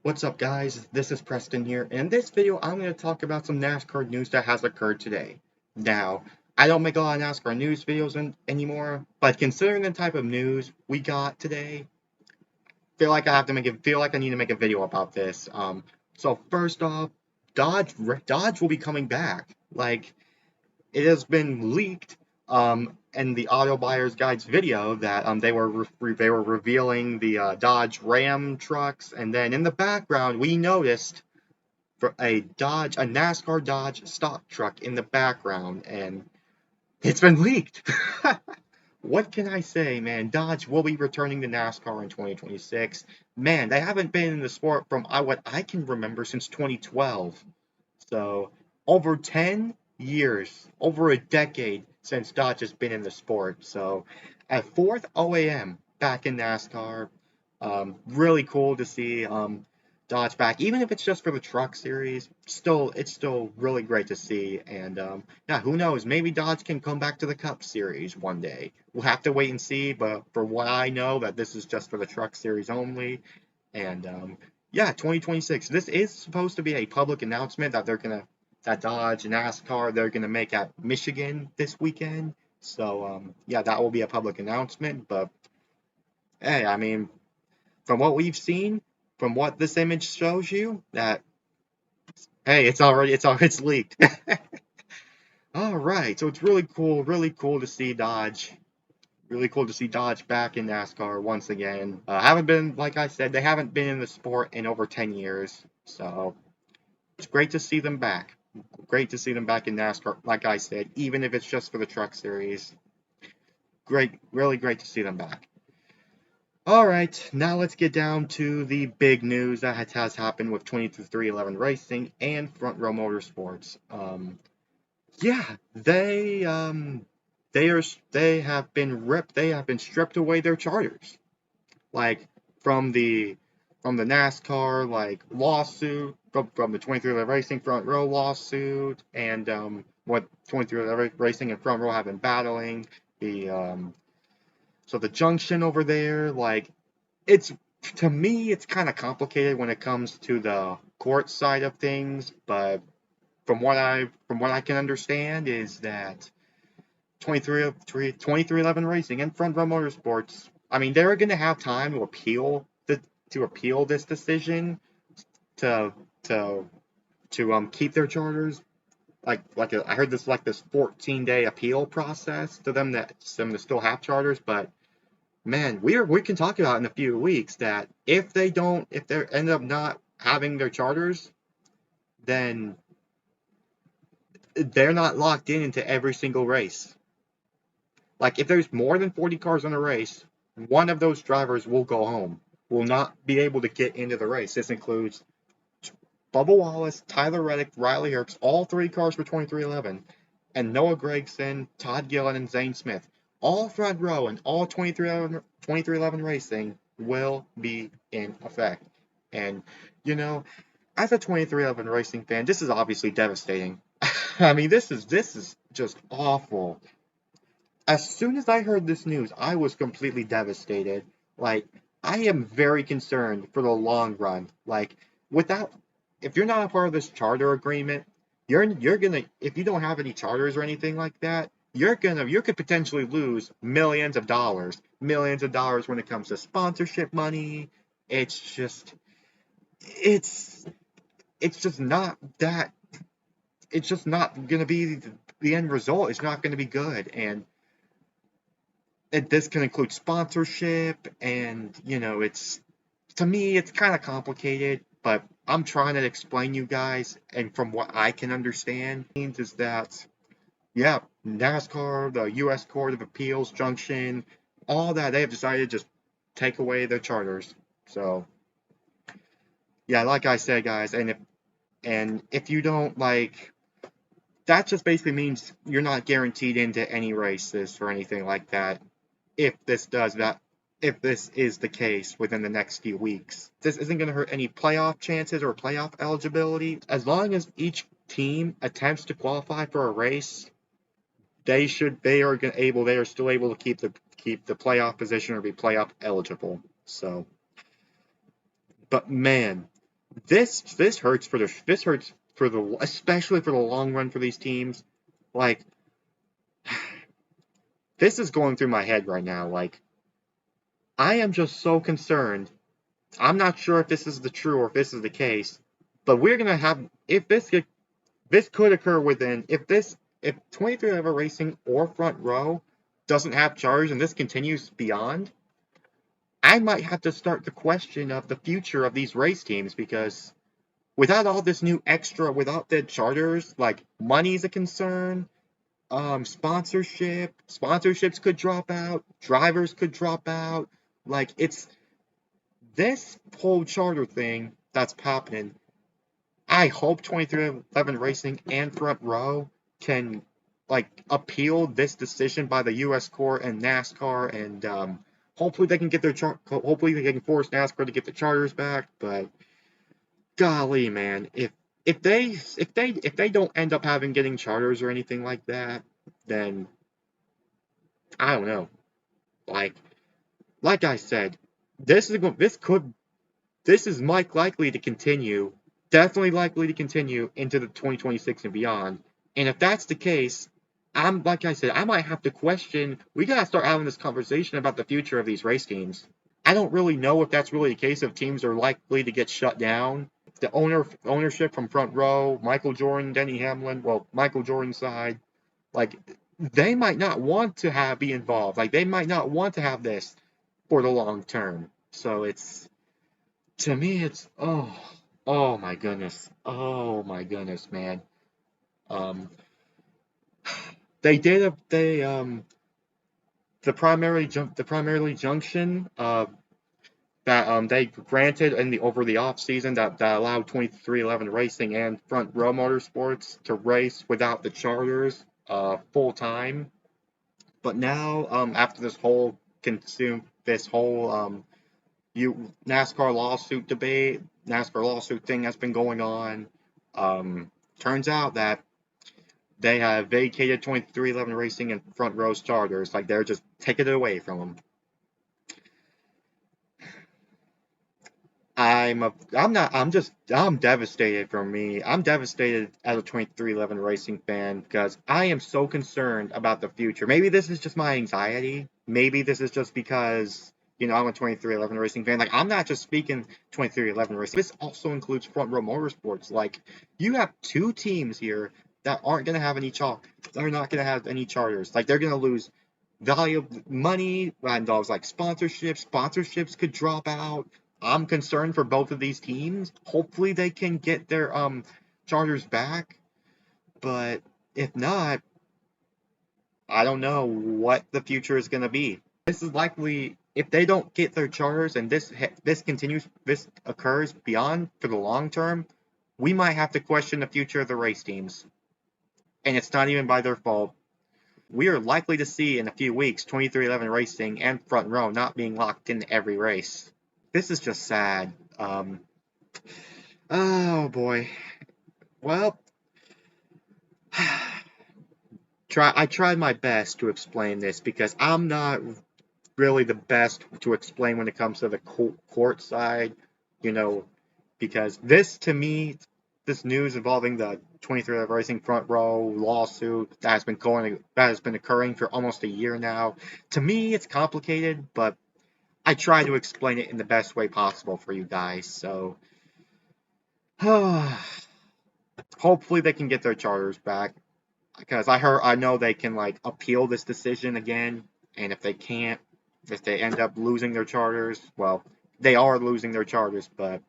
What's up, guys? This is Preston here. In this video, I'm going to talk about some NASCAR news that has occurred today. Now, I don't make a lot of NASCAR news videos anymore, but considering the type of news we got today, feel like I need to make a video about this. So first off, Dodge will be coming back. Like, it has been leaked in the Auto Buyer's Guide's video that they were revealing the Dodge Ram trucks, and then in the background we noticed for a NASCAR Dodge stock truck in the background, and it's been leaked. What can I say, man? Dodge will be returning to NASCAR in 2026. Man, they haven't been in the sport from what I can remember since 2012. So, over 10 years, over a decade since Dodge has been in the sport. So, at 4th OAM back in NASCAR, really cool to see Dodge back, even if it's just for the Truck Series. It's still really great to see. And yeah, who knows? Maybe Dodge can come back to the Cup Series one day. We'll have to wait and see. But for what I know, that this is just for the Truck Series only. And yeah, 2026. This is supposed to be a public announcement that Dodge and NASCAR they're gonna make at Michigan this weekend. So yeah, that will be a public announcement. But hey, I mean, from what we've seen, from what this image shows you, that hey, it's leaked. All right, so it's really cool to see Dodge. Really cool to see Dodge back in NASCAR once again. Haven't been, like I said, they haven't been in the sport in over 10 years. So it's great to see them back. Great to see them back in NASCAR, like I said, even if it's just for the Truck Series. Great, really great to see them back. All right, now let's get down to the big news that has happened with 2311 Racing and Front Row Motorsports. Yeah, they have been ripped. They have been stripped away their charters, like from the from the NASCAR lawsuit, from the 2311 Racing Front Row lawsuit, and what 2311 Racing and Front Row have been battling. The So the junction over there, it's to me, it's kind of complicated when it comes to the court side of things, but from what I can understand is that 2311 Racing and Front Row Motorsports, I mean, they're going to have time to appeal this decision to to keep their charters. I heard this 14-day appeal process to them to still have charters, but man, we can talk about in a few weeks that if they end up not having their charters, then they're not locked into every single race. Like, if there's more than 40 cars in a race, one of those drivers will go home, will not be able to get into the race. This includes Bubba Wallace, Tyler Reddick, Riley Herbst, all three cars for 2311, and Noah Gragson, Todd Gillen, and Zane Smith. All front row and all 2311 Racing will be in effect. And, you know, as a 2311 Racing fan, this is obviously devastating. I mean, this is just awful. As soon as I heard this news, I was completely devastated. Like, I am very concerned for the long run. Like, without, if you're not a part of this charter agreement, you're gonna, if you don't have any charters or anything like that, you could potentially lose millions of dollars when it comes to sponsorship money. It's just, it's, it's just not that, it's just not gonna be the end result. It's not gonna be good. And this can include sponsorship, and it's to me it's kind of complicated, but I'm trying to explain you guys, and from what I can understand means is that yeah, NASCAR, the US Court of Appeals junction, all that, they have decided to just take away their charters. So yeah, like I said, guys, and if you don't that just basically means you're not guaranteed into any races or anything like that if this is the case within the next few weeks. This isn't going to hurt any playoff chances or playoff eligibility. As long as each team attempts to qualify for a race, they are still able to keep the playoff position or be playoff eligible. So, but man, this hurts for the especially for the long run for these teams. Like, this is going through my head right now. Like, I am just so concerned. I'm not sure if this is the true or if this is the case, but we're gonna have if this could occur within if 23 Ever Racing or Front Row doesn't have charters and this continues beyond, I might have to start the question of the future of these race teams because without all this new extra, without the charters, like money's a concern. Sponsorships could drop out, drivers could drop out. Like it's this whole charter thing that's happening. I hope 2311 Racing and Front Row can like appeal this decision by the U.S. court and NASCAR, and hopefully they can get hopefully they can force NASCAR to get the charters back. But golly, man, if they don't end up getting charters or anything like that, then I don't know. Like like I said, this is likely to continue, definitely likely to continue into the 2026 and beyond. And if that's the case, like I said, I might have to question. We gotta start having this conversation about the future of these race teams. I don't really know if that's really the case. If teams are likely to get shut down, the ownership from Front Row, Michael Jordan, Denny Hamlin, well, Michael Jordan's side, like they might not want to be involved. Like they might not want to have this for the long term. So it's to me, it's oh my goodness, man. Um, they did a they the primarily junction that they granted in the over the off season that allowed 2311 Racing and Front Row Motorsports to race without the charters full time. But now after this whole NASCAR lawsuit thing that's been going on. Turns out that they have vacated 2311 Racing and Front Row starters. Like they're just taking it away from them. I'm devastated for me. I'm devastated as a 2311 Racing fan because I am so concerned about the future. Maybe this is just my anxiety. Maybe this is just because, I'm a 2311 Racing fan. Like, I'm not just speaking 2311 Racing. This also includes Front Row Motorsports. Like, you have two teams here that aren't going to have any they're not going to have any charters. Like, they're going to lose value money that involves like sponsorships. Sponsorships could drop out. I'm concerned for both of these teams. Hopefully they can get their charters back, but if not, I don't know what the future is going to be. This is likely if they don't get their charters and this occurs beyond for the long term, we might have to question the future of the race teams. And it's not even by their fault. We are likely to see in a few weeks 2311 Racing and Front Row not being locked into every race. This is just sad. Oh boy. Well, I tried my best to explain this because I'm not really the best to explain when it comes to the court side, because to me, this news involving the 23 Racing Front Row lawsuit that has been occurring for almost a year now. To me, it's complicated, but I try to explain it in the best way possible for you guys. So, hopefully they can get their charters back because I know they can like appeal this decision again, and if they end up losing their charters, well, they are losing their charters, but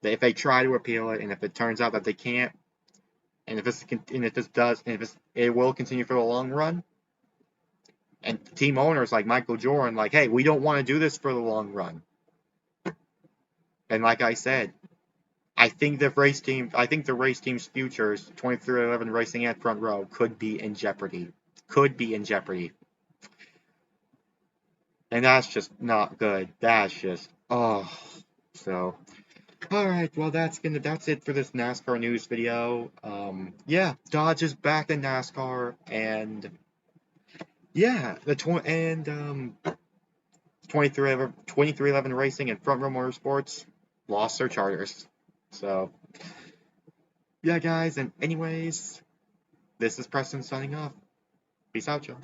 if they try to appeal it, and if it turns out that they can't, and if it will continue for the long run, and team owners like Michael Jordan, like, hey, we don't want to do this for the long run. And like I said, I think the race team's futures, 2311 Racing and Front Row, could be in jeopardy. And that's just not good. That's just so. All right, well that's it for this NASCAR news video. Yeah, Dodge is back in NASCAR, and yeah, 2311 Racing and Front Row Motorsports lost their charters. So, yeah, guys, and anyways, this is Preston signing off. Peace out, y'all.